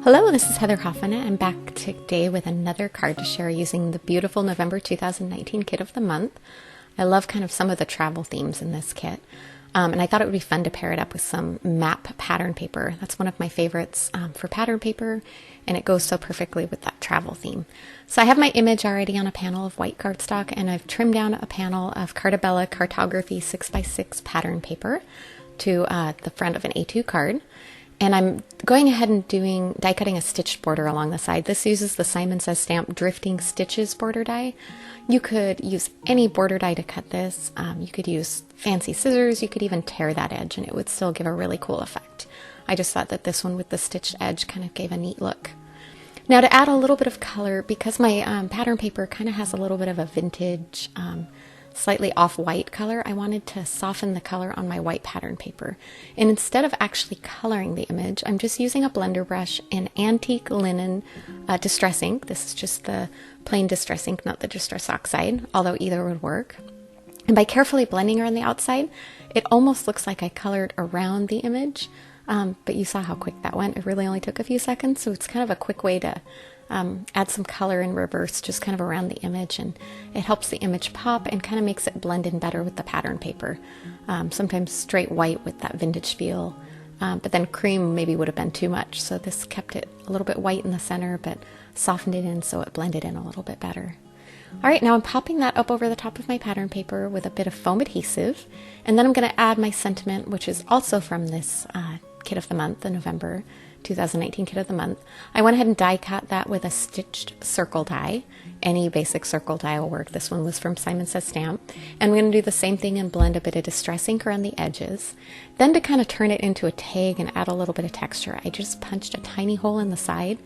Hello, this is Heather Hoffman. I'm back today with another card to share using the beautiful November 2019 kit of the month. I love kind of some of the travel themes in this kit. And I thought it would be fun to pair it up with some map pattern paper. That's one of my favorites for pattern paper, and it goes so perfectly with that travel theme. So I have my image already on a panel of white cardstock, and I've trimmed down a panel of Cartabella Cartography 6x6 pattern paper to the front of an A2 card. And I'm going ahead and die cutting a stitched border along the side. This uses the Simon Says Stamp Drifting Stitches border die. You could use any border die to cut this. You could use fancy scissors. You could even tear that edge and it would still give a really cool effect. I just thought that this one with the stitched edge kind of gave a neat look. Now to add a little bit of color, because my pattern paper kind of has a little bit of a vintage, slightly off-white color, I wanted to soften the color on my white pattern paper. And instead of actually coloring the image, I'm just using a blender brush and antique linen distress ink. This is just the plain distress ink, not the distress oxide, although either would work. And by carefully blending around the outside, it almost looks like I colored around the image, but you saw how quick that went. It really only took a few seconds, so it's kind of a quick way to add some color in reverse, just kind of around the image, and it helps the image pop and kind of makes it blend in better with the pattern paper. Sometimes straight white with that vintage feel, but then cream maybe would have been too much, so this kept it a little bit white in the center, but softened it in so it blended in a little bit better. Alright, now I'm popping that up over the top of my pattern paper with a bit of foam adhesive, and then I'm going to add my sentiment, which is also from this kit of the month, the November 2019 kit of the month. I went ahead and die cut that with a stitched circle die. Any basic circle die will work. This one was from Simon Says Stamp. And we're going to do the same thing and blend a bit of distress ink around the edges. Then to kind of turn it into a tag and add a little bit of texture, I just punched a tiny hole in the side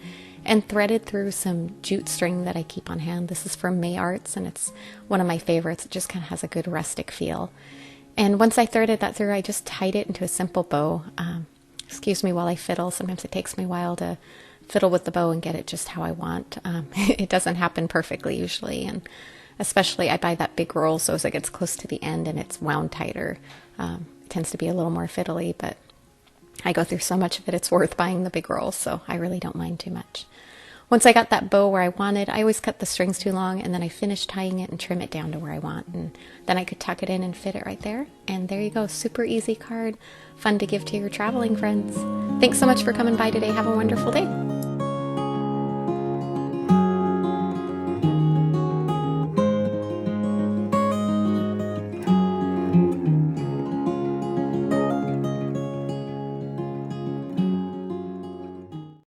and threaded through some jute string that I keep on hand. This is from May Arts, and it's one of my favorites. It just kind of has a good rustic feel. And once I threaded that through, I just tied it into a simple bow. Excuse me while I fiddle. Sometimes it takes me a while to fiddle with the bow and get it just how I want. It doesn't happen perfectly usually, and especially I buy that big roll, so as it gets close to the end and it's wound tighter, it tends to be a little more fiddly, but I go through so much of it, it's worth buying the big roll, so I really don't mind too much. Once I got that bow where I wanted, I always cut the strings too long, and then I finish tying it and trim it down to where I want, and then I could tuck it in and fit it right there. And there you go, super easy card, fun to give to your traveling friends. Thanks so much for coming by today. Have a wonderful day.